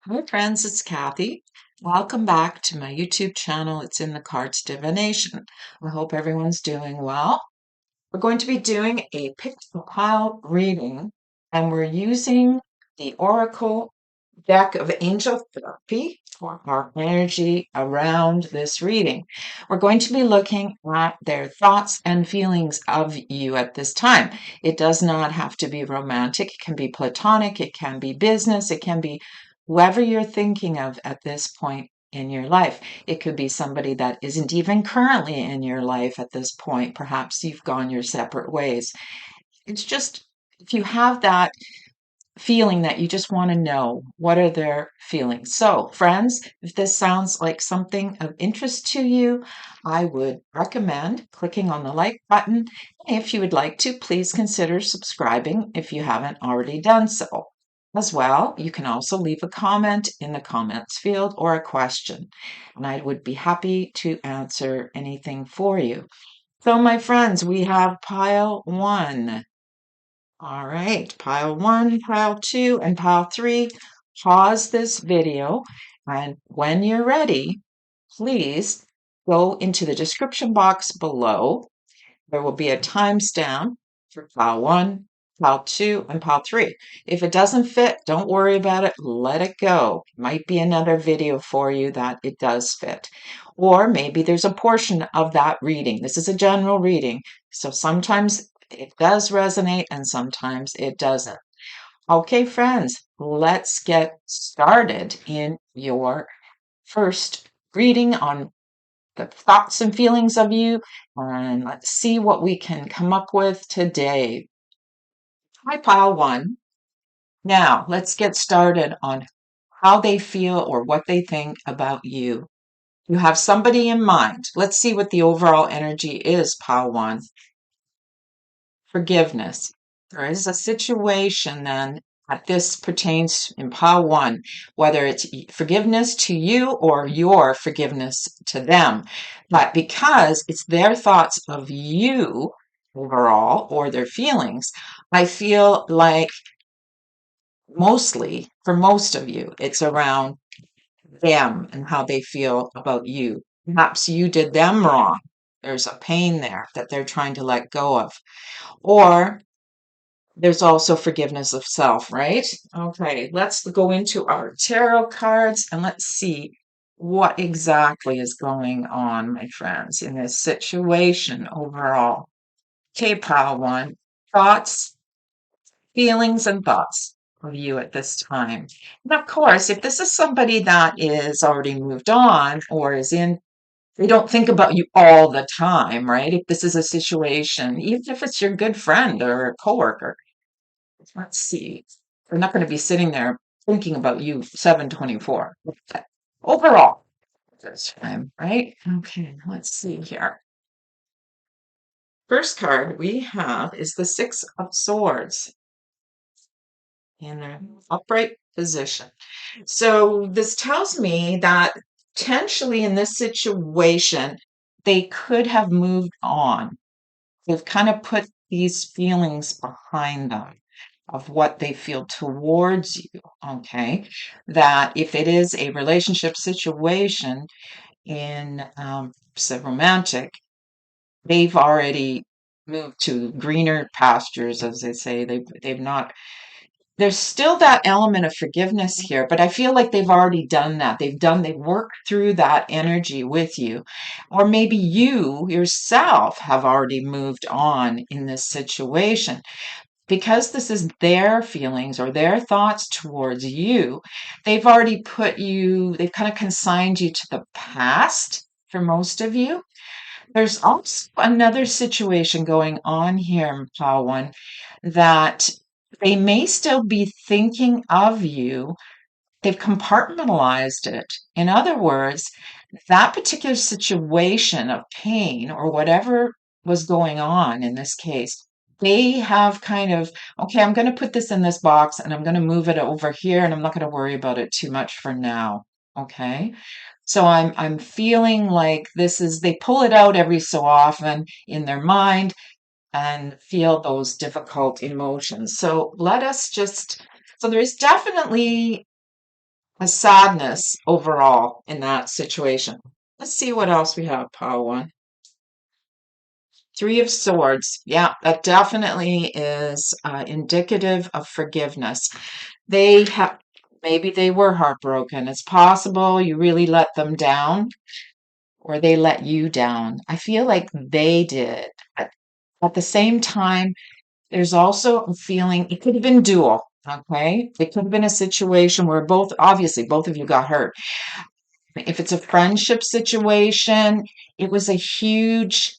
Hi friends, it's Kathy. Welcome back to my YouTube channel. It's in the Cards Divination. I hope everyone's doing well. We're going to be doing a pick a pile reading, and we're using the Oracle deck of Angel Therapy for our energy around this reading. We're going to be looking at their thoughts and feelings of you at this time. It does not have to be romantic. It can be platonic. It can be business. It can be whoever you're thinking of at this point in your life. It could be somebody that isn't even currently in your life at this point. Perhaps you've gone your separate ways. It's just if you have that feeling that you just want to know what are their feelings. So, friends, if this sounds like something of interest to you, I would recommend clicking on the like button. If you would like to, please consider subscribing if you haven't already done so. As well, you can also leave a comment in the comments field or a question, and I would be happy to answer anything for you. So, my friends, we have pile one. All right, pile one, pile two, and pile three. Pause this video, and when you're ready, please go into the description box below. There will be a timestamp for pile one, pile two, and pile three. If it doesn't fit, don't worry about it. Let it go. Might be another video for you that it does fit. Or maybe there's a portion of that reading. This is a general reading, so sometimes it does resonate and sometimes it doesn't. Okay, friends, let's get started in your first reading on the thoughts and feelings of you, and let's see what we can come up with today. Hi, pile one. Now, let's get started on how they feel or what they think about you. You have somebody in mind. Let's see what the overall energy is, pile one. Forgiveness. There is a situation then that this pertains in pile one, whether it's forgiveness to you or your forgiveness to them. But because it's their thoughts of you overall or their feelings, I feel like mostly, for most of you, it's around them and how they feel about you. Perhaps you did them wrong. There's a pain there that they're trying to let go of. Or there's also forgiveness of self, right? Okay, let's go into our tarot cards and let's see what exactly is going on, my friends, in this situation overall. Okay, pile one, thoughts, feelings, and thoughts of you at this time. And of course, if this is somebody that is already moved on or is in, they don't think about you all the time, right? If this is a situation, even if it's your good friend or a coworker, let's see. We're not going to be sitting there thinking about you 7/24. Overall, this time, right? Okay, let's see here. First card we have is the Six of Swords in an upright position. So this tells me that potentially in this situation, they could have moved on. They've kind of put these feelings behind them of what they feel towards you. Okay. That if it is a relationship situation in say romantic, they've already moved to greener pastures, as they say. They've not, there's still that element of forgiveness here, but I feel like they've already done that. They've worked through that energy with you. Or maybe you yourself have already moved on in this situation. Because this is their feelings or their thoughts towards you, they've kind of consigned you to the past for most of you. There's also another situation going on here, Pawan, that they may still be thinking of you. They've compartmentalized it. In other words, that particular situation of pain or whatever was going on in this case, they have kind of, okay, I'm going to put this in this box and I'm going to move it over here and I'm not going to worry about it too much for now. Okay. So I'm feeling like this is they pull it out every so often in their mind and feel those difficult emotions. So let us just so there is definitely a sadness overall in that situation. Let's see what else we have, pile one. Three of Swords. Yeah, that definitely is indicative of forgiveness. They have, maybe they were heartbroken. It's possible you really let them down or they let you down. I feel like they did. At the same time, there's also a feeling it could have been dual. Okay. It could have been a situation where both, obviously, both of you got hurt. If it's a friendship situation, it was a huge,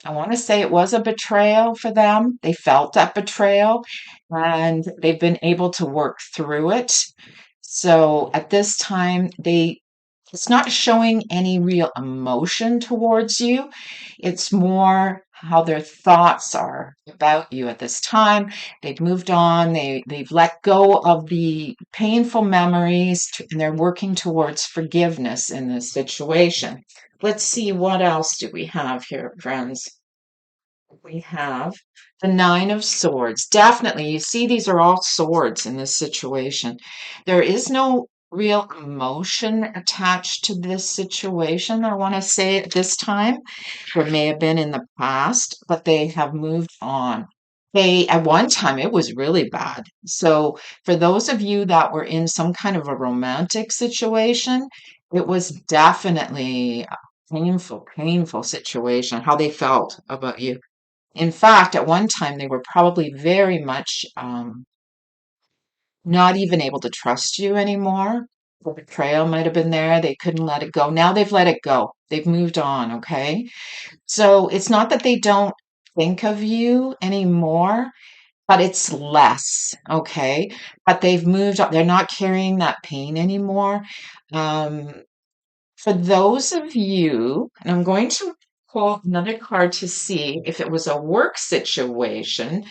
I want to say it was a betrayal for them. They felt that betrayal and they've been able to work through it. So at this time, it's not showing any real emotion towards you. It's more how their thoughts are about you at this time. They've moved on. They've let go of the painful memories and they're working towards forgiveness in this situation. Let's see what else do we have here, friends. We have the Nine of Swords. Definitely, you see, these are all swords in this situation. There is no real emotion attached to this situation, I want to say at this time. There may have been in the past, but they have moved on. At one time, it was really bad. So, for those of you that were in some kind of a romantic situation, it was definitely a painful situation, how they felt about you. In fact, at one time, they were probably very much not even able to trust you anymore. The betrayal might have been there. They couldn't let it go. Now they've let it go. They've moved on, okay? So it's not that they don't think of you anymore, but it's less, okay? But they've moved on. They're not carrying that pain anymore. Um, for those of you, and I'm going to pull another card to see if it was a work situation,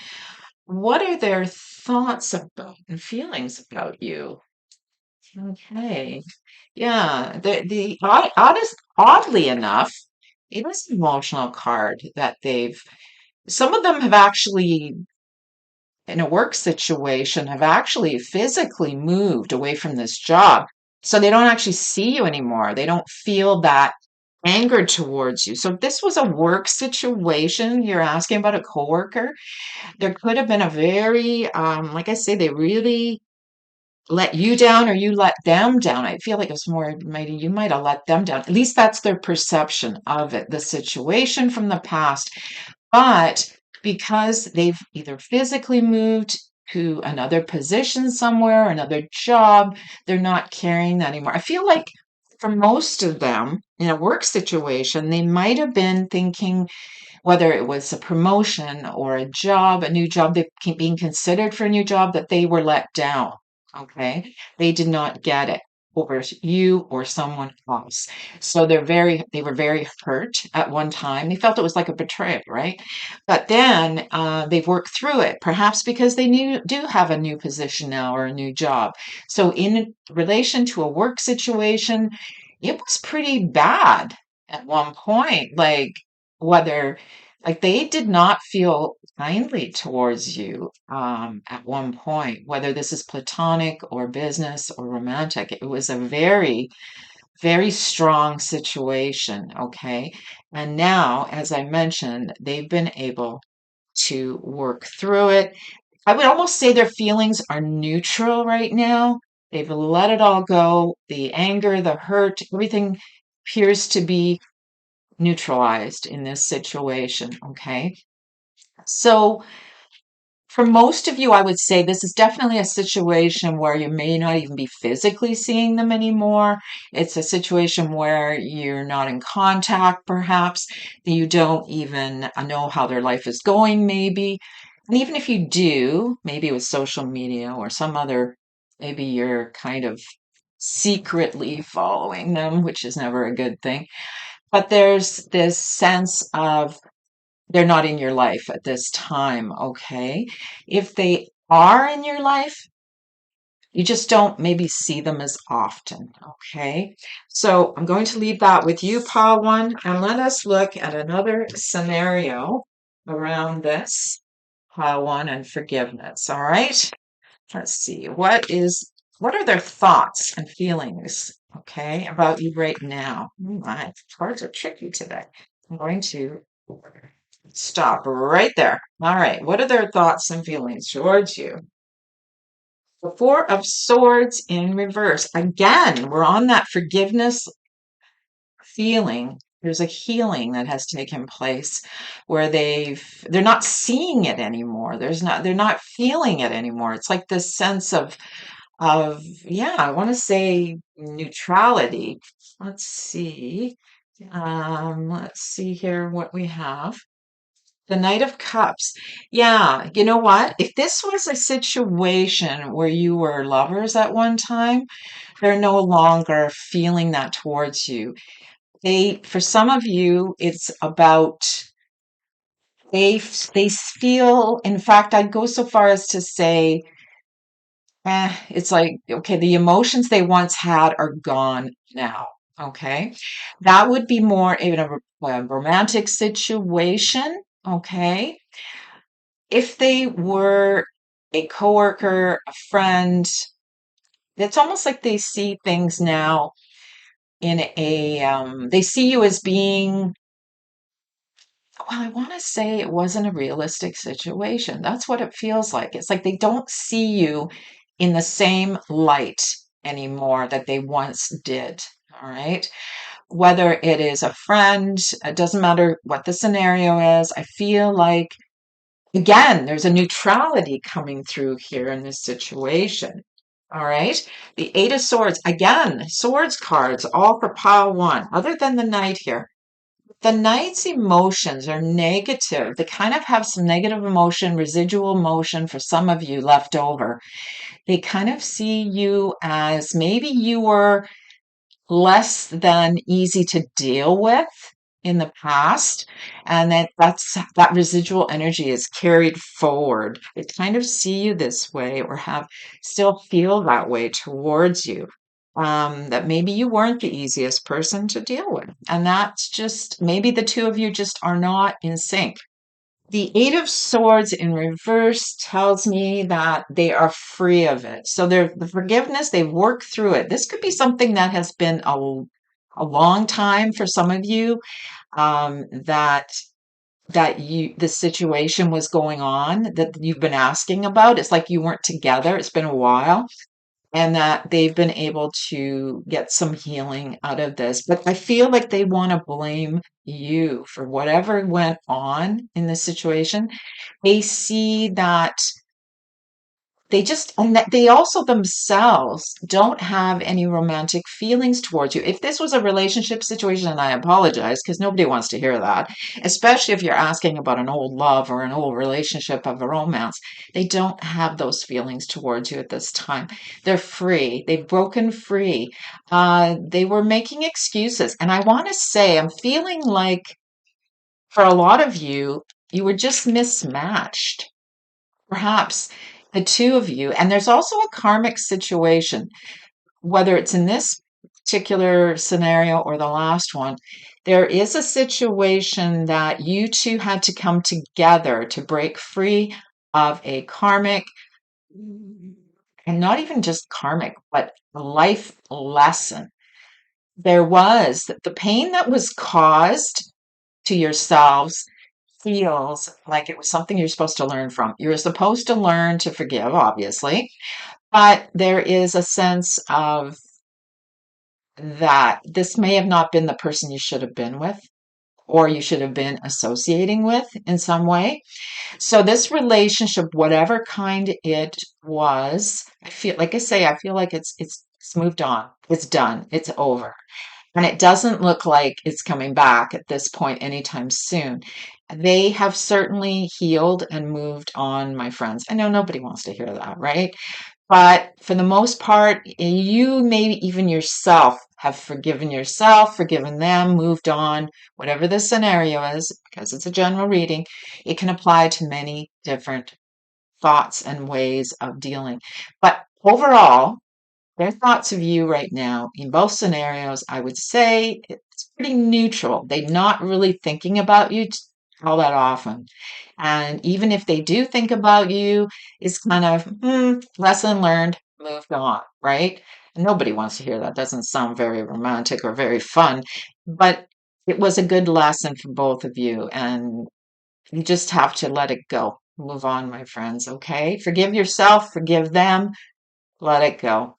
what are their thoughts about and feelings about you? Okay. Yeah, oddly enough, it was an emotional card that some of them have actually, in a work situation, have actually physically moved away from this job. So they don't actually see you anymore. They don't feel that anger towards you. So if this was a work situation, you're asking about a coworker, there could have been a very, like I say, they really let you down or you let them down. I feel like it's more, maybe you might have let them down. At least that's their perception of it, the situation from the past. But because they've either physically moved to another position somewhere, another job, they're not carrying that anymore. I feel like for most of them in a work situation, they might have been thinking whether it was a promotion or a job, a new job, being considered for a new job, that they were let down. Okay. They did not get it over you or someone else. So they were very hurt at one time. They felt it was like a betrayal, right? But then they've worked through it, perhaps because they do have a new position now or a new job. So in relation to a work situation, it was pretty bad at one point. Whether like they did not feel kindly towards you at one point, whether this is platonic or business or romantic. It was a very strong situation, okay? And now, as I mentioned, they've been able to work through it. I would almost say their feelings are neutral right now. They've let it all go. The anger, the hurt, everything appears to be neutralized in this situation, okay? So, for most of you, I would say this is definitely a situation where you may not even be physically seeing them anymore. It's a situation where you're not in contact, perhaps, that you don't even know how their life is going, maybe. And even if you do, maybe with social media or some other, maybe you're kind of secretly following them, which is never a good thing. But there's this sense of they're not in your life at this time, okay? If they are in your life, you just don't maybe see them as often, okay? So I'm going to leave that with you, pile one, and let us look at another scenario around this, pile one and forgiveness, all right? Let's see, what is What are their thoughts and feelings, okay, about you right now? Oh my, cards are tricky today. I'm going to stop right there. All right. What are their thoughts and feelings towards you? The Four of Swords in reverse. Again, we're on that forgiveness feeling. There's a healing that has taken place where they're not seeing it anymore. They're not feeling it anymore. It's like this sense of yeah, I want to say neutrality. Let's see. Let's see here what we have. The Knight of Cups. Yeah, you know what? If this was a situation where you were lovers at one time, they're no longer feeling that towards you. For some of you, it's about they feel, in fact, I'd go so far as to say, it's like, okay, the emotions they once had are gone now. Okay. That would be more in a romantic situation. Okay. If they were a coworker, a friend, it's almost like they see things now they see you as being, well, I want to say it wasn't a realistic situation. That's what it feels like. It's like they don't see you in the same light anymore that they once did. All right. Whether it is a friend, it doesn't matter what the scenario is. I feel like, again, there's a neutrality coming through here in this situation. All right. The Eight of Swords, again, swords cards, all for pile one, other than the Knight here. The Knight's emotions are negative. They kind of have some negative emotion, residual emotion for some of you left over. They kind of see you as maybe you were less than easy to deal with in the past, and that residual energy is carried forward. They kind of see you this way or have still feel that way towards you. That maybe you weren't the easiest person to deal with, and that's just maybe the two of you just are not in sync. The Eight of Swords in reverse tells me that they are free of it. So the forgiveness, they've worked through it. This could be something that has been a long time for some of you, that the situation was going on that you've been asking about. It's like you weren't together. It's been a while, and that they've been able to get some healing out of this. But I feel like they want to blame you for whatever went on in this situation. They see that and that they also themselves don't have any romantic feelings towards you. If this was a relationship situation, and I apologize because nobody wants to hear that, especially if you're asking about an old love or an old relationship of a romance, they don't have those feelings towards you at this time. They're free. They've broken free. They were making excuses. And I want to say, I'm feeling like for a lot of you, you were just mismatched. Perhaps the two of you, and there's also a karmic situation, whether it's in this particular scenario or the last one, there is a situation that you two had to come together to break free of a karmic, and not even just karmic, but a life lesson. There was the pain that was caused to yourselves feels like it was something you're supposed to learn from. You're supposed to learn to forgive, obviously, but there is a sense of that this may have not been the person you should have been with, or you should have been associating with in some way. So this relationship, whatever kind it was, I feel like I say, I feel like it's moved on. It's done. It's over. And it doesn't look like it's coming back at this point anytime soon. They have certainly healed and moved on, my friends. I know nobody wants to hear that, right? But for the most part, you maybe even yourself have forgiven yourself, forgiven them, moved on, whatever the scenario is, because it's a general reading, it can apply to many different thoughts and ways of dealing. But overall, their thoughts of you right now in both scenarios, I would say it's pretty neutral. They're not really thinking about you all that often. And even if they do think about you, it's kind of lesson learned, moved on, right? Nobody wants to hear that. Doesn't sound very romantic or very fun, but it was a good lesson for both of you, and you just have to let it go. Move on, my friends, okay? Forgive yourself, forgive them, let it go.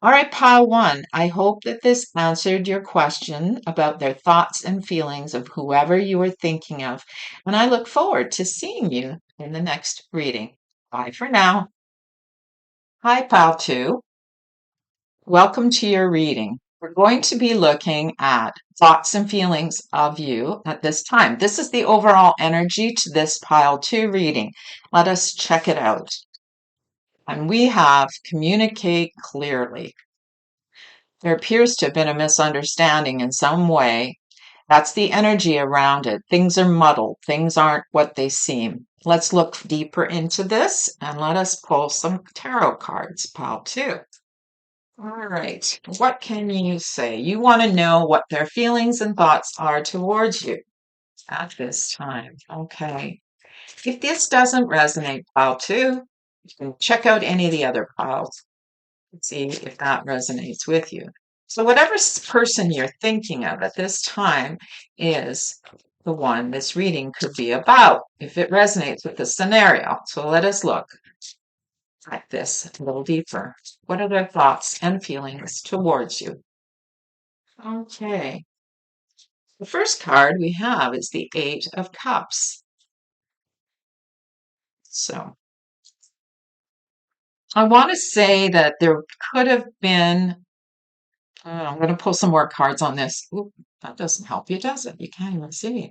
All right, pile one. I hope that this answered your question about their thoughts and feelings of whoever you were thinking of, and I look forward to seeing you in the next reading. Bye for now. Hi, pile two. Welcome to your reading. We're going to be looking at thoughts and feelings of you at this time. This is the overall energy to this pile two reading. Let us check it out. And we have communicate clearly. There appears to have been a misunderstanding in some way. That's the energy around it. Things are muddled. Things aren't what they seem. Let's look deeper into this and let us pull some tarot cards, pile two. All right. What can you say? You want to know what their feelings and thoughts are towards you at this time. Okay. If this doesn't resonate, pile two, you can check out any of the other piles and see if that resonates with you. So, whatever person you're thinking of at this time is the one this reading could be about, if it resonates with the scenario. So, let us look at this a little deeper. What are their thoughts and feelings towards you? Okay. The first card we have is the Eight of Cups. So I want to say that there could have been, I'm going to pull some more cards on this. Ooh, that doesn't help you, does it? You can't even see.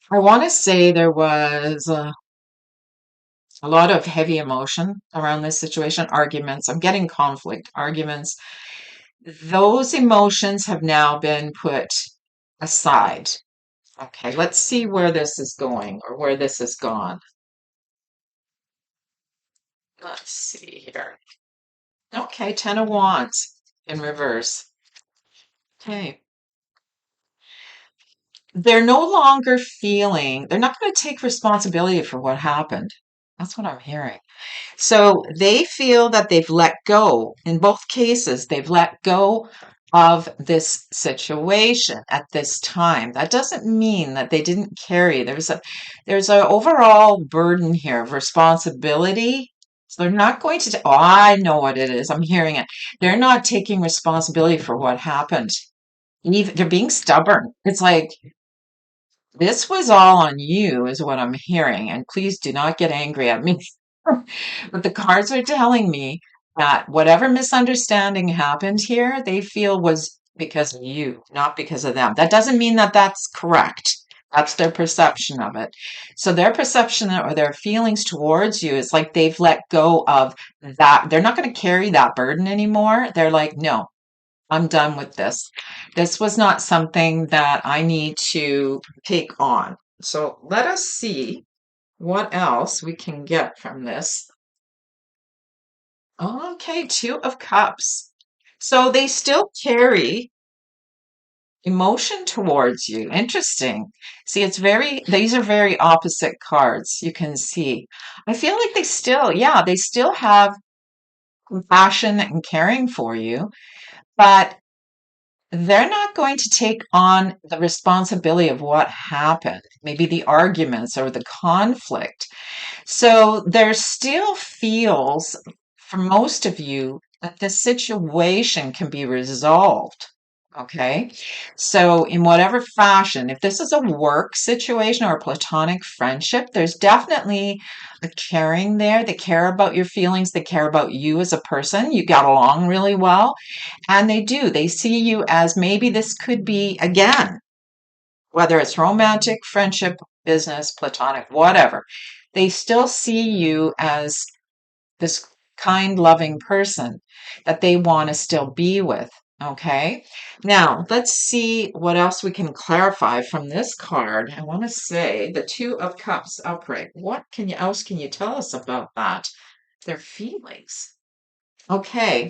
I want to say there was a lot of heavy emotion around this situation, arguments. I'm getting conflict, arguments. Those emotions have now been put aside. Okay, let's see where this is going or where this has gone. Let's see here. Okay, Ten of Wands in reverse. Okay. They're no longer feeling, they're not going to take responsibility for what happened. That's what I'm hearing. So they feel that they've let go. In both cases, they've let go of this situation at this time. That doesn't mean that they didn't carry. There's an overall burden here of responsibility. So they're not going to. Oh, I know what it is. I'm hearing it. They're not taking responsibility for what happened. Even they're being stubborn. It's like this was all on you, is what I'm hearing. And please do not get angry at me. But the cards are telling me that whatever misunderstanding happened here, they feel was because of you, not because of them. That doesn't mean that that's correct. That's their perception of it. So their perception or their feelings towards you is like they've let go of that. They're not going to carry that burden anymore. They're like, no, I'm done with this. This was not something that I need to take on. So let us see what else we can get from this. Okay, Two of Cups. So they still carry emotion towards you. Interesting. See, these are very opposite cards. You can see. I feel like they still have compassion and caring for you, but they're not going to take on the responsibility of what happened, maybe the arguments or the conflict. So there still feels, for most of you, that the situation can be resolved. Okay. So, in whatever fashion, if this is a work situation or a platonic friendship, there's definitely a caring there. They care about your feelings, they care about you as a person. You got along really well. And they do. They see you as maybe this could be, again, whether it's romantic, friendship, business, platonic, whatever, they still see you as this kind, loving person that they want to still be with. Okay. Now, let's see what else we can clarify from this card. I want to say the Two of Cups upright. What else can you tell us about that? Their feelings. Okay.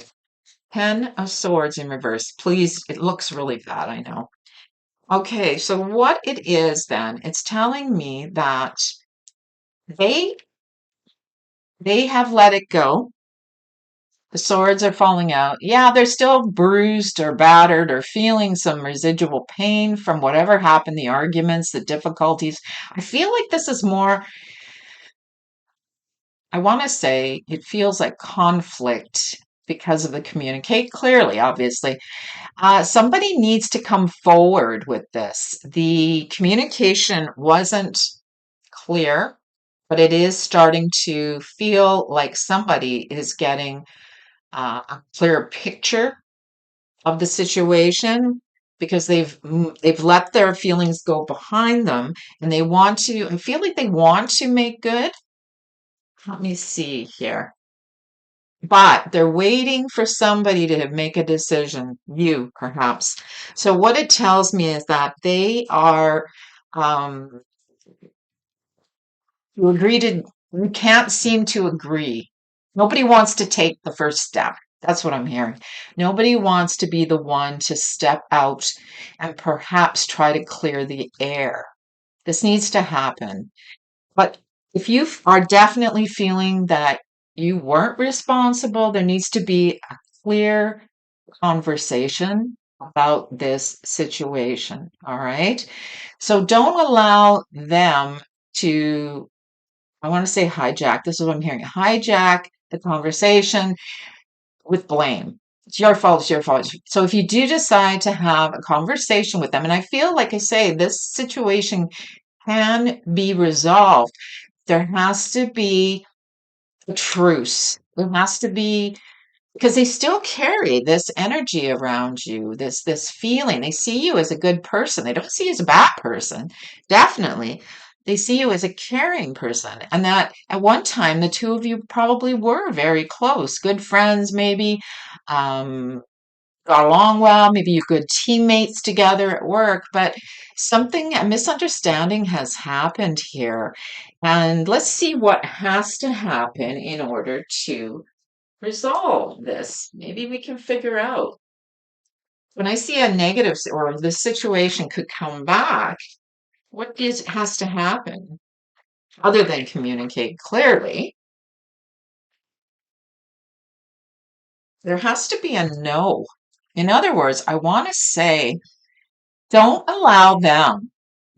Ten of Swords in reverse. Please, it looks really bad, I know. Okay, so what it is then, it's telling me that they they have let it go. The swords are falling out. Yeah, they're still bruised or battered or feeling some residual pain from whatever happened, the arguments, the difficulties. I feel like this is more, I want to say it feels like conflict because of the communicate clearly, obviously. Somebody needs to come forward with this. The communication wasn't clear, but it is starting to feel like somebody is getting a clearer picture of the situation because they've let their feelings go behind them and they want to, I feel like they want to make good. Let me see here. But they're waiting for somebody to make a decision, you perhaps. So what it tells me is that they are um you agree to you can't seem to agree. Nobody wants to take the first step. That's what I'm hearing. Nobody wants to be the one to step out and perhaps try to clear the air. This needs to happen. But if you are definitely feeling that you weren't responsible, there needs to be a clear conversation about this situation. All right. So don't allow them to, I want to say hijack. This is what I'm hearing. Hijack the conversation with blame. It's your fault. It's your fault. So if you do decide to have a conversation with them, and I feel like I say this situation can be resolved, there has to be a truce. There has to be because they still carry this energy around you, this feeling. They see you as a good person. They don't see you as a bad person. Definitely. They see you as a caring person. And that at one time the two of you probably were very close, good friends maybe. Um got along well, maybe you're good teammates together at work, but a misunderstanding has happened here. And let's see what has to happen in order to resolve this. Maybe we can figure out. When I see a negative or the situation could come back, has to happen other than communicate clearly? There has to be a no. In other words, I want to say, don't allow them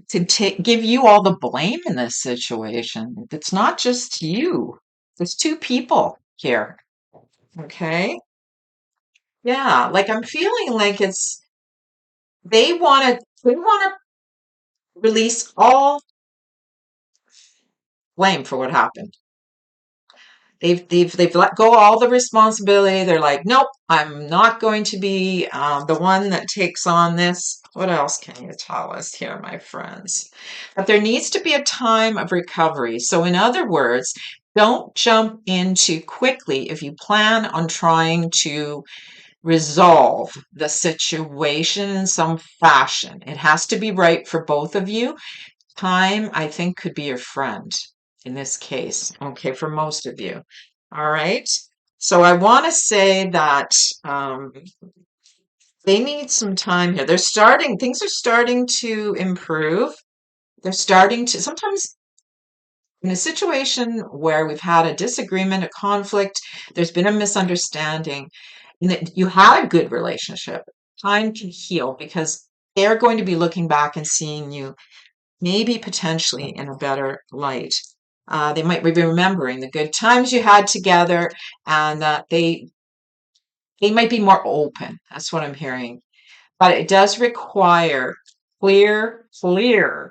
to give you all the blame in this situation. It's not just you. There's two people here. Okay? Yeah, like I'm feeling like they want to release all blame for what happened. They've let go all the responsibility. They're like, nope, I'm not going to be the one that takes on this. What else can you tell us here, my friends? But there needs to be a time of recovery. So, in other words, don't jump in too quickly if you plan on trying to resolve the situation in some fashion. It has to be right for both of you. Time, I think, could be your friend in this case, okay, for most of you. All right. So I want to say that um, they need some time here. Things are starting to improve. They're starting to, sometimes in a situation where we've had a disagreement, a conflict, there's been a misunderstanding, and that you had a good relationship, time can heal because they're going to be looking back and seeing you maybe potentially in a better light. They might be remembering the good times you had together, and they might be more open. That's what I'm hearing. But it does require clear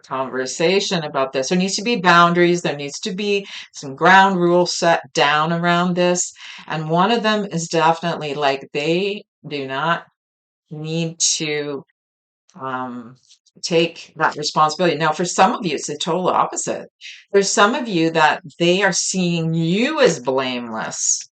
conversation about this. There needs to be boundaries. There needs to be some ground rules set down around this. And one of them is definitely like they do not need to um, take that responsibility. Now, for some of you, it's the total opposite. There's some of you that they are seeing you as blameless.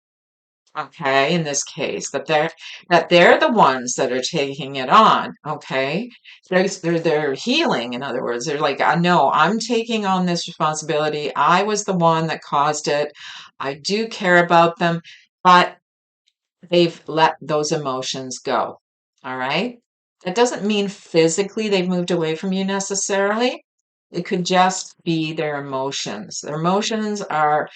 Okay, in this case, that they're the ones that are taking it on. Okay, they're healing. In other words, they're like, I know I'm taking on this responsibility. I was the one that caused it. I do care about them, but they've let those emotions go. All right. That doesn't mean physically they've moved away from you necessarily. It could just be their emotions. Their emotions are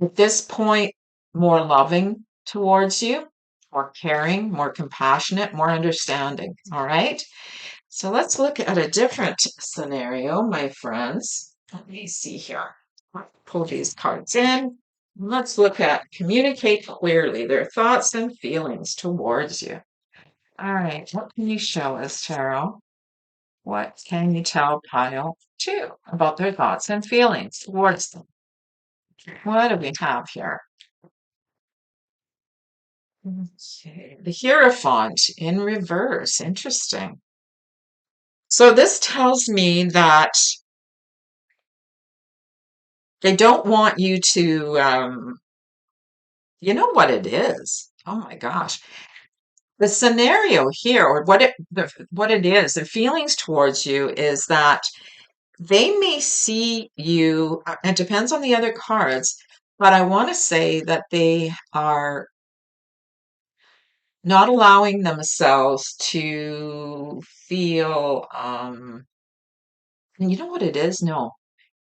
at this point more loving. towards you, more caring, more compassionate, more understanding. All right. So let's look at a different scenario, my friends. Let me see here. Pull these cards in. Let's look at communicate clearly their thoughts and feelings towards you. All right. What can you show us, Tarot? What can you tell pile two about their thoughts and feelings towards them? What do we have here? Okay. The Hierophant in reverse. Interesting. So this tells me that they don't want you to, you know what it is. Oh my gosh. The scenario here, or what it is, the feelings towards you is that they may see you, it depends on the other cards, but I want to say that they are not allowing themselves to feel, and you know what it is? No.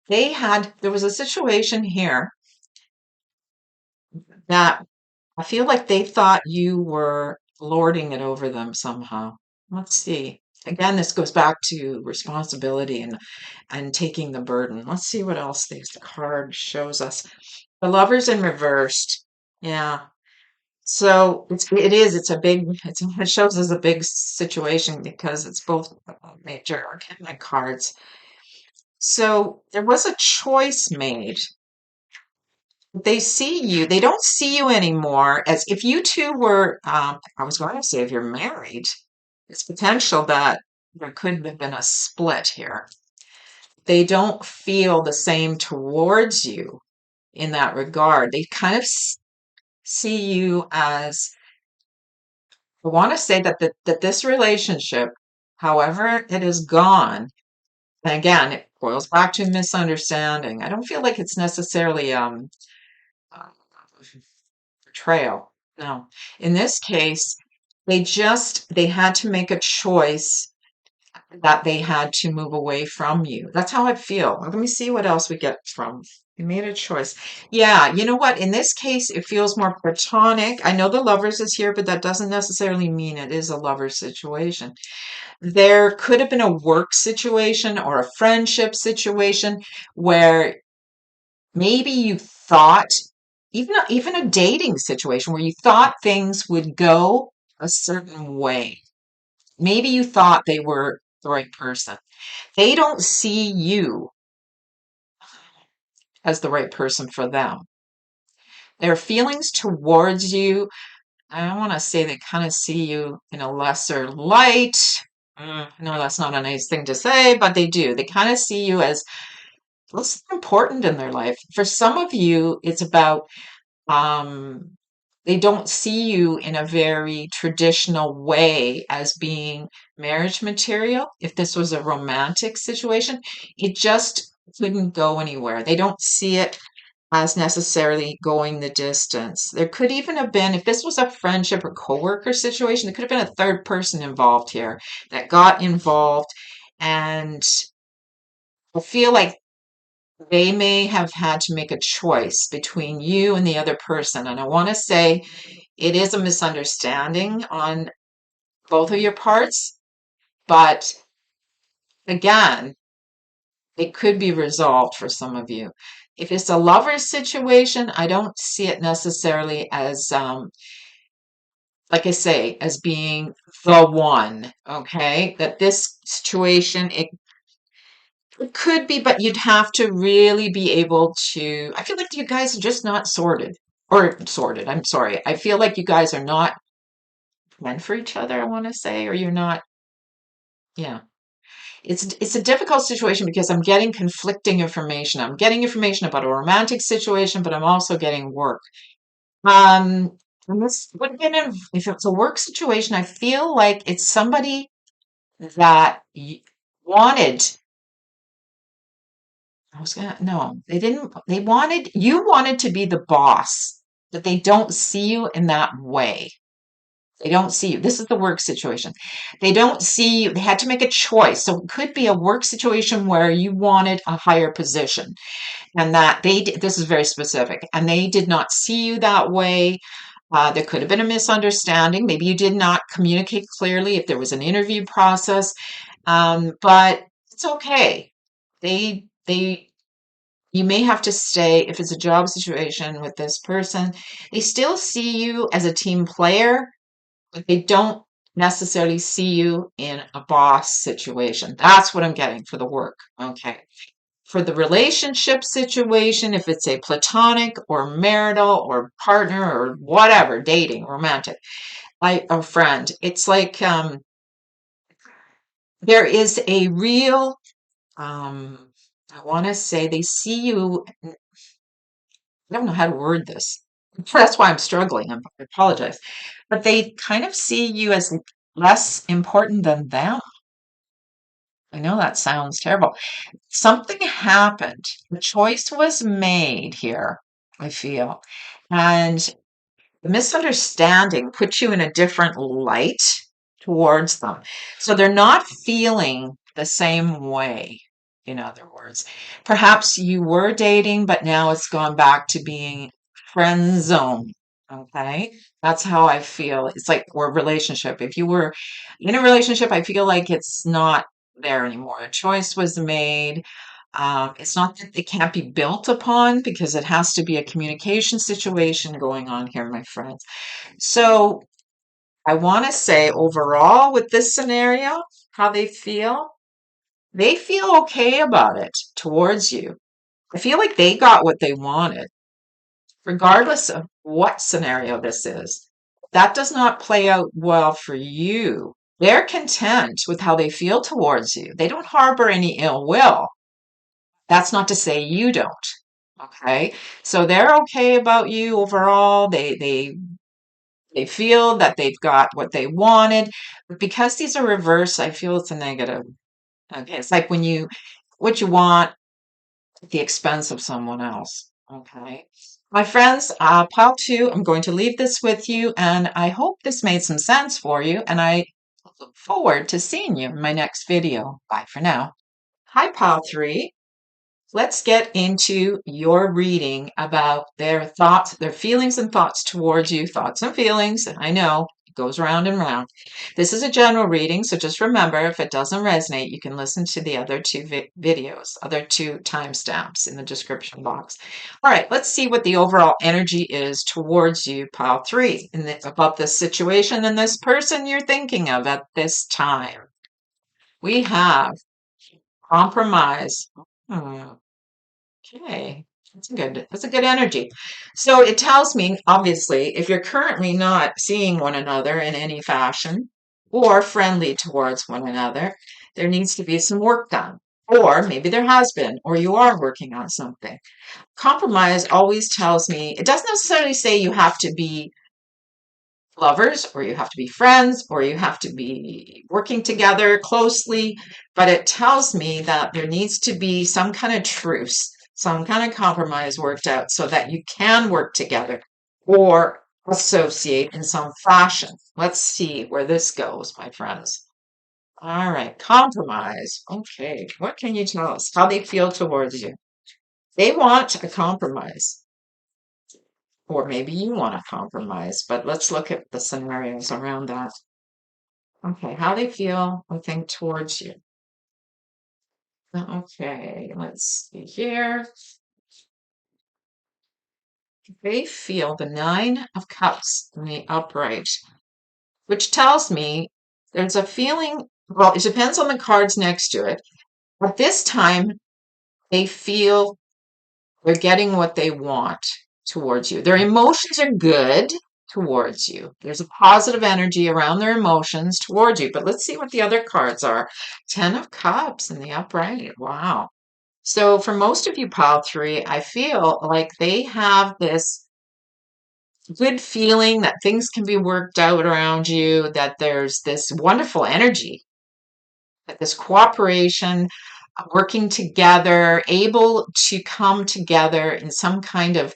There was a situation here that I feel like they thought you were lording it over them somehow. Let's see. Again, this goes back to responsibility and taking the burden. Let's see what else this card shows us. The Lovers in reversed. Yeah. So it's a big, it shows us a big situation because it's both major arcana cards. So there was a choice made. They don't see you anymore as if you two were, I was going to say if you're married, it's potential that there could have been a split here. They don't feel the same towards you in that regard. They kind of see you as, I want to say that this relationship, however it is gone, and again, it boils back to misunderstanding. I don't feel like it's necessarily uh, betrayal. No. In this case, they had to make a choice that they had to move away from you. That's how I feel. Let me see what else we get from. You made a choice. Yeah, you know what? In this case, it feels more platonic. I know the lovers is here, but that doesn't necessarily mean it is a lover situation. There could have been a work situation or a friendship situation where maybe you thought, even a dating situation where you thought things would go a certain way. Maybe you thought they were the right person. They don't see you as the right person for them. Their feelings towards you, I don't want to say they kind of see you in a lesser light. No, that's not a nice thing to say, but they do. They kind of see you as less important in their life. For some of you, it's about um, they don't see you in a very traditional way as being marriage material. If this was a romantic situation, it just couldn't go anywhere. They don't see it as necessarily going the distance. There could even have been, if this was a friendship or coworker situation, there could have been a third person involved here that got involved. And I feel like they may have had to make a choice between you and the other person. And I want to say it is a misunderstanding on both of your parts, but again, it could be resolved for some of you. If it's a lover situation, I don't see it necessarily as, like I say, as being the one, okay? That this situation, it could be, but you'd have to really be able to. I feel like you guys are just not sorted or sorted. I'm sorry. I feel like you guys are not meant for each other, I want to say, or you're not. Yeah. It's a difficult situation because I'm getting conflicting information. I'm getting information about a romantic situation, but I'm also getting work. And this would have been if it's a work situation, I feel like it's somebody that wanted. I was gonna, no, they didn't. You wanted to be the boss, but they don't see you in that way. They don't see you. This is the work situation. They don't see you. They had to make a choice. So it could be a work situation where you wanted a higher position and that this is very specific, and they did not see you that way. There could have been a misunderstanding. Maybe you did not communicate clearly if there was an interview process. But it's okay. They you may have to stay if it's a job situation with this person. They still see you as a team player, but they don't necessarily see you in a boss situation. That's what I'm getting for the work. Okay. For the relationship situation, if it's a platonic or marital or partner or whatever, dating, romantic, like a friend, it's like there is a real, I want to say they see you. I don't know how to word this. That's why I'm struggling. I apologize. But they kind of see you as less important than them. I know that sounds terrible. Something happened. A choice was made here, I feel. And the misunderstanding puts you in a different light towards them. So they're not feeling the same way, in other words. Perhaps you were dating, but now it's gone back to being friend zone. Okay. That's how I feel. It's like we're relationship. If you were in a relationship, I feel like it's not there anymore. A choice was made. It's not that it can't be built upon because it has to be a communication situation going on here, my friends. So I want to say overall with this scenario, how they feel okay about it towards you. I feel like they got what they wanted, regardless of what scenario this is. That does not play out well for you. They're content with how they feel towards you. They don't harbor any ill will. That's not to say you don't. Okay. So they're okay about you overall. They feel that they've got what they wanted. But because these are reversed, I feel it's a negative. Okay. It's like when you what you want at the expense of someone else. Okay. My friends, pile two, I'm going to leave this with you, and I hope this made some sense for you, and I look forward to seeing you in my next video. Bye for now. Hi, pile three. Let's get into your reading about their thoughts, their feelings and thoughts towards you. Thoughts and feelings, I know it goes round and round. This is a general reading, so just remember if it doesn't resonate, you can listen to the other two videos, other two timestamps in the description box. All right, let's see what the overall energy is towards you, pile three, about this situation and this person you're thinking of at this time. We have compromise. Hmm. Okay, that's good. That's a good energy. So it tells me, obviously, if you're currently not seeing one another in any fashion or friendly towards one another, there needs to be some work done. Or maybe there has been, or you are working on something. Compromise always tells me, it doesn't necessarily say you have to be lovers or you have to be friends or you have to be working together closely, but it tells me that there needs to be some kind of truce, some kind of compromise worked out so that you can work together or associate in some fashion. Let's see where this goes, my friends. All right, compromise. Okay, what can you tell us? How they feel towards you? They want a compromise. Or maybe you want to compromise, but let's look at the scenarios around that. Okay, how they feel, I think, towards you. Okay, let's see here. They feel the Nine of Cups in the upright, which tells me there's a feeling, well, it depends on the cards next to it. But this time, they feel they're getting what they want towards you. Their emotions are good towards you. There's a positive energy around their emotions towards you. But let's see what the other cards are. Ten of Cups in the upright. Wow. So for most of you, pile three, I feel like they have this good feeling that things can be worked out around you, that there's this wonderful energy, that this cooperation, working together, able to come together in some kind of,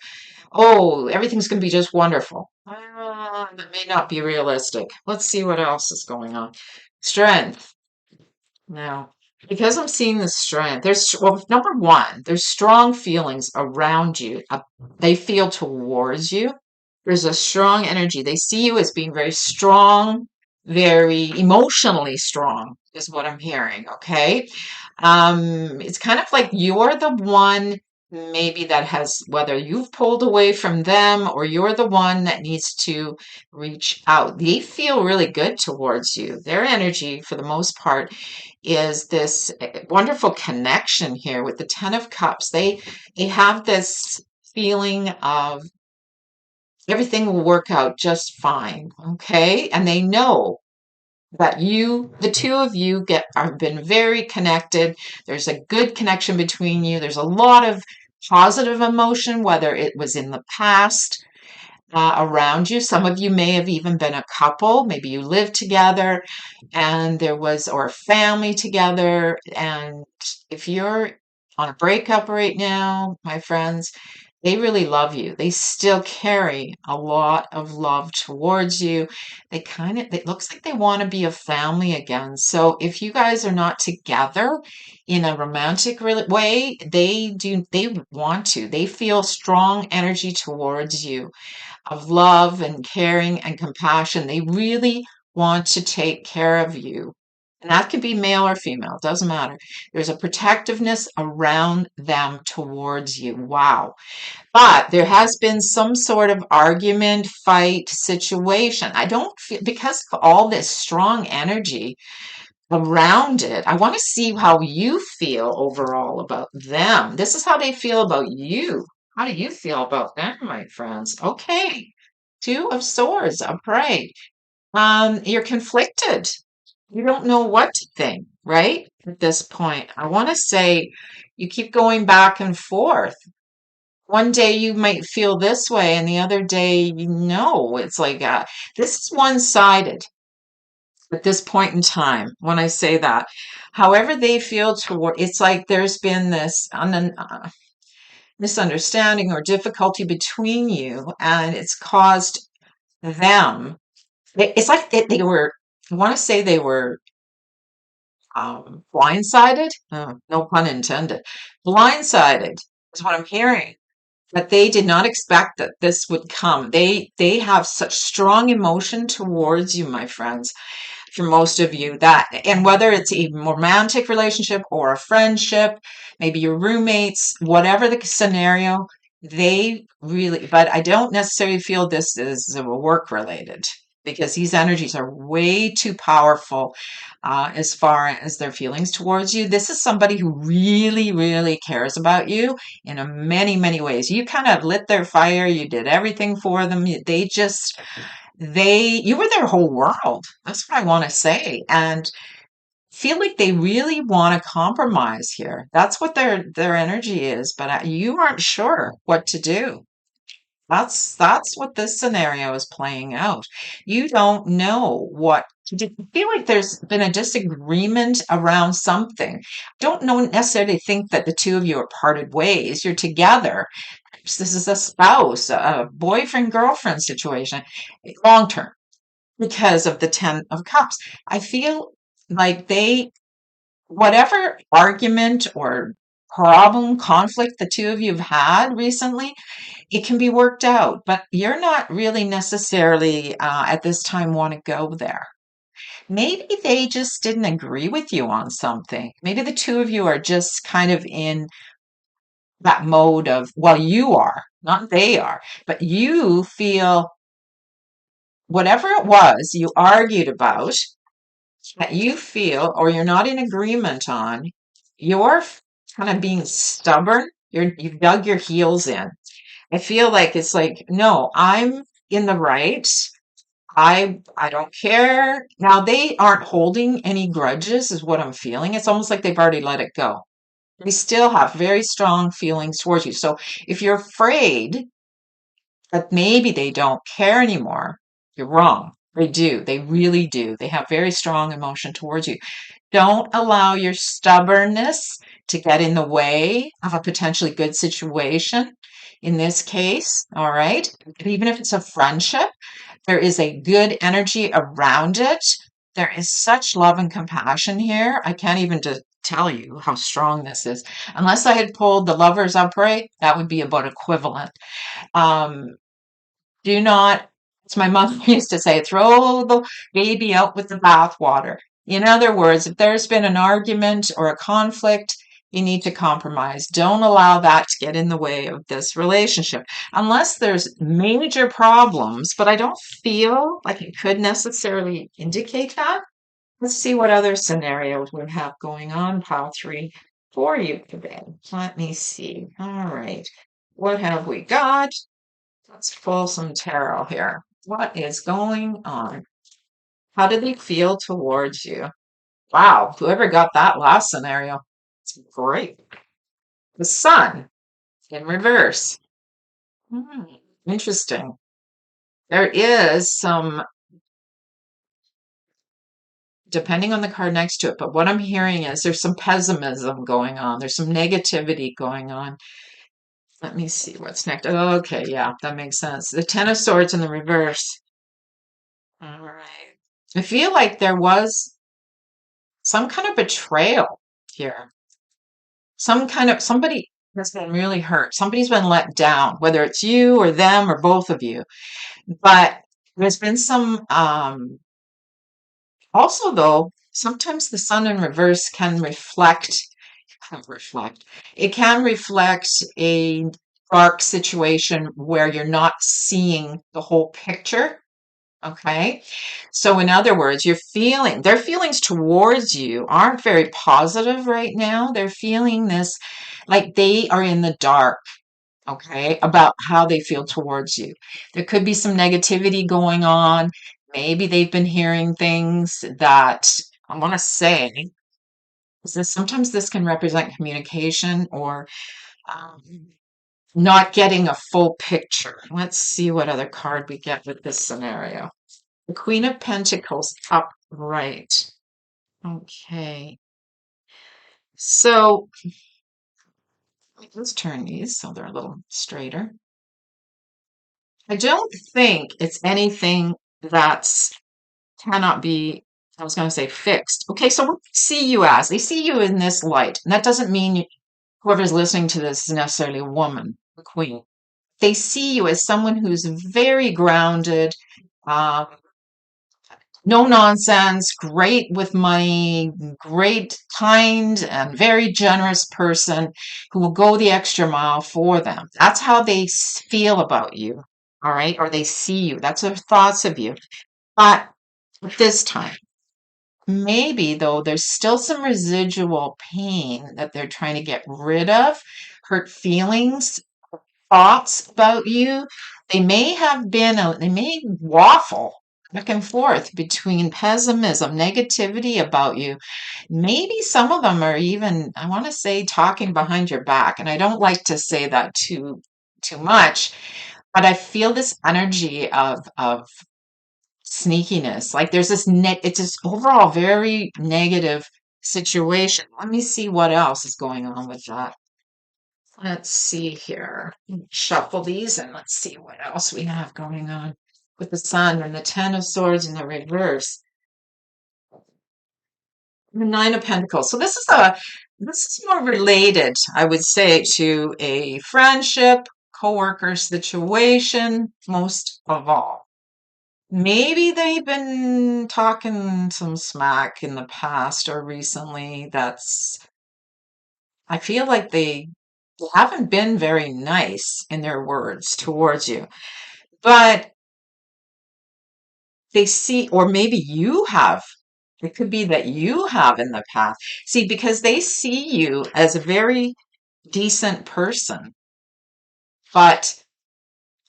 oh, everything's going to be just wonderful. That may not be realistic. Let's see what else is going on. Strength. Now, because I'm seeing the strength, well, number one, there's strong feelings around you. They feel towards you. There's a strong energy. They see you as being very strong, very emotionally strong, is what I'm hearing. Okay. It's kind of like you're the one maybe that has, whether you've pulled away from them or you're the one that needs to reach out. They feel really good towards you. Their energy, for the most part, is this wonderful connection here with the Ten of Cups. They have this feeling of everything will work out just fine, okay? And they know that the two of you have been very connected. There's a good connection between you. There's a lot of positive emotion, whether it was in the past around you. Some of you may have even been a couple. Maybe you lived together and there was, or a family together. And if you're on a breakup right now, my friends, they really love you. They still carry a lot of love towards you. It looks like they want to be a family again. So if you guys are not together in a romantic way, they want to. They feel strong energy towards you of love and caring and compassion. They really want to take care of you. And that could be male or female, doesn't matter. There's a protectiveness around them towards you. Wow. But there has been some sort of argument, fight situation. I don't feel, because of all this strong energy around it, I want to see how you feel overall about them. This is how they feel about you. How do you feel about them, my friends? Okay. Two of Swords, upright. You're conflicted. You don't know what to think, right? At this point, I want to say you keep going back and forth. One day you might feel this way, and the other day, it's like this is one-sided at this point in time when I say that. However they feel toward, it's like there's been this misunderstanding or difficulty between you, and it's caused them. It's like they were. I want to say they were blindsided. No pun intended. Blindsided is what I'm hearing. But they did not expect that this would come. They have such strong emotion towards you, my friends, for most of you, that, and whether it's a romantic relationship or a friendship, maybe your roommates, whatever the scenario, they really, but I don't necessarily feel this is work related, because these energies are way too powerful as far as their feelings towards you. This is somebody who really, really cares about you in a many ways. You kind of lit their fire. You did everything for them. You were their whole world. That's what I want to say. And feel like they really want to compromise here. That's what their energy is, but you aren't sure what to do. That's what this scenario is playing out. You don't know what to do. You feel like there's been a disagreement around something. Don't know necessarily think that the two of you are parted ways. You're together. This is a spouse, a boyfriend girlfriend situation, long term, because of the Ten of Cups. I feel like whatever argument or problem, conflict the two of you have had recently, it can be worked out, but you're not really necessarily at this time want to go there. Maybe they just didn't agree with you on something. Maybe the two of you are just kind of in that mode of, well, you are, not they are, but you feel whatever it was you argued about that you feel or you're not in agreement on, you're kind of being stubborn. You've dug your heels in. I feel like it's like, no, I'm in the right. I don't care. Now they aren't holding any grudges, is what I'm feeling. It's almost like they've already let it go. They still have very strong feelings towards you. So if you're afraid that maybe they don't care anymore, you're wrong. They do. They really do. They have very strong emotion towards you. Don't allow your stubbornness to get in the way of a potentially good situation. In this case, all right, even if it's a friendship, there is a good energy around it. There is such love and compassion here. I can't even tell you how strong this is. Unless I had pulled the Lovers upright, that would be about equivalent. Um, Do not, as my mother used to say, throw the baby out with the bathwater. In other words, if there's been an argument or a conflict, you need to compromise. Don't allow that to get in the way of this relationship. Unless there's major problems, but I don't feel like it could necessarily indicate that. Let's see what other scenarios we have going on, pile three, for you today. Let me see. All right. What have we got? Let's pull some tarot here. What is going on? How do they feel towards you? Wow, whoever got that last scenario, it's great. The sun in reverse. Hmm, interesting. There is some, depending on the card next to it, but what I'm hearing is there's some pessimism going on. There's some negativity going on. Let me see what's next. Oh, okay, yeah, that makes sense. The Ten of Swords in the reverse. All right. I feel like there was some kind of betrayal here. Somebody has been really hurt. Somebody's been let down, whether it's you or them or both of you. But there's been some, also though, sometimes the sun in reverse can reflect. It can reflect a dark situation where you're not seeing the whole picture. Okay. So in other words, their feelings towards you aren't very positive right now. They're feeling this like they are in the dark, okay, about how they feel towards you. There could be some negativity going on. Maybe they've been hearing things that I want to say is this sometimes this can represent communication or um, not getting a full picture. Let's see what other card we get with this scenario. The Queen of Pentacles upright. Okay. So let's turn these so they're a little straighter. I don't think it's anything that's cannot be, I was going to say fixed. Okay, so what they see you as? They see you in this light. And that doesn't mean whoever's listening to this is necessarily a woman, a queen. They see you as someone who's very grounded, um, no nonsense, great with money, great, kind, and very generous person who will go the extra mile for them. That's how they feel about you, all right? Or they see you. That's their thoughts of you. But at this time, maybe though, there's still some residual pain that they're trying to get rid of, hurt feelings, thoughts about you. They may waffle back and forth between pessimism, negativity about you. Maybe some of them are even, I want to say, talking behind your back. And I don't like to say that too much, but I feel this energy of sneakiness. Like there's it's this overall very negative situation. Let me see what else is going on with that. Let's see here. Shuffle these and let's see what else we have going on with the sun and the Ten of Swords in the reverse. The Nine of Pentacles. So this is more related, I would say, to a friendship, coworker situation, most of all. Maybe they've been talking some smack in the past or recently. I feel like they haven't been very nice in their words towards you, but they see, or maybe you have. It could be that you have in the past. See, because they see you as a very decent person. But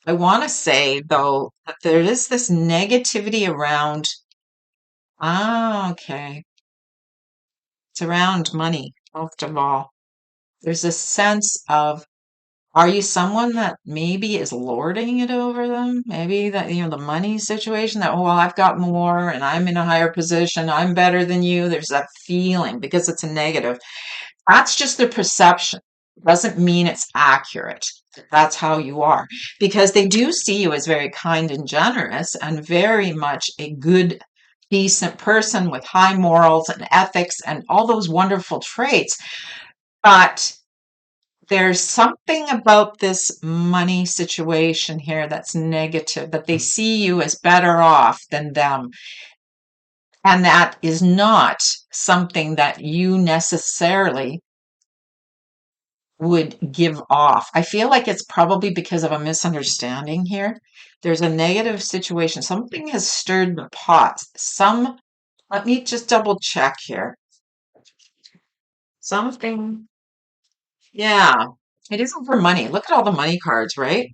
I want to say, though, that there is this negativity around, okay, it's around money, most of all. There's a sense of, are you someone that maybe is lording it over them? Maybe that, the money situation that, oh, well, I've got more and I'm in a higher position. I'm better than you. There's that feeling because it's a negative. That's just their perception. Doesn't mean it's accurate. That's how you are. Because they do see you as very kind and generous and very much a good, decent person with high morals and ethics and all those wonderful traits. But there's something about this money situation here that's negative, that they see you as better off than them. And that is not something that you necessarily would give off. I feel like it's probably because of a misunderstanding here. There's a negative situation. Something has stirred the pot. Let me just double check here. Something, yeah, it isn't for money. Look at all the money cards, right?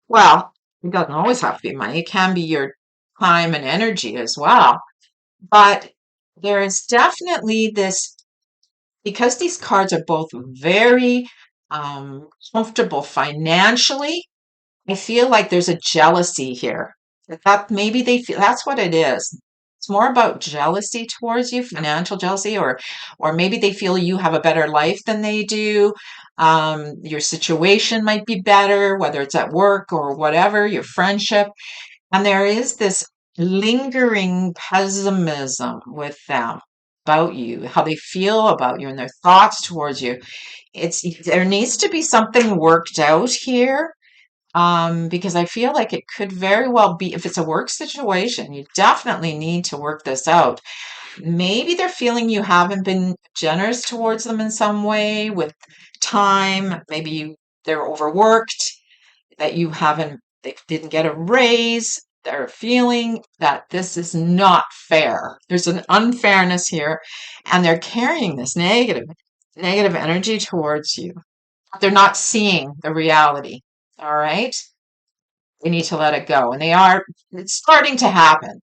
Well, it doesn't always have to be money. It can be your time and energy as well. But there is definitely this, because these cards are both very comfortable financially. I feel like there's a jealousy here. That maybe they feel that's what it is. It's more about jealousy towards you, financial jealousy, or maybe they feel you have a better life than they do. Your situation might be better, whether it's at work or whatever, your friendship. And there is this lingering pessimism with them about you, how they feel about you and their thoughts towards you. There needs to be something worked out here, because I feel like it could very well be, if it's a work situation, you definitely need to work this out. Maybe they're feeling you haven't been generous towards them in some way with time. They're overworked, that they didn't get a raise. They're feeling that this is not fair. There's an unfairness here, and they're carrying this negative energy towards you. They're not seeing the reality. All right. They need to let it go. It's starting to happen,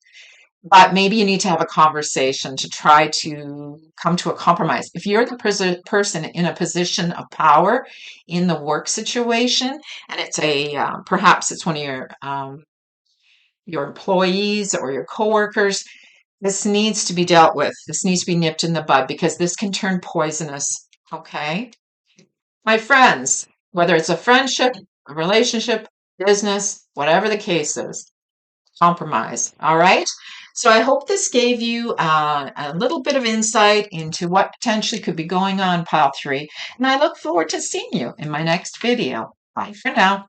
but maybe you need to have a conversation to try to come to a compromise. If you're the person in a position of power in the work situation, and perhaps it's one of your employees or your coworkers, this needs to be dealt with. This needs to be nipped in the bud, because this can turn poisonous. Okay. My friends, whether it's a friendship, a relationship, business, whatever the case is, compromise. All right. So I hope this gave you a little bit of insight into what potentially could be going on, pile three. And I look forward to seeing you in my next video. Bye for now.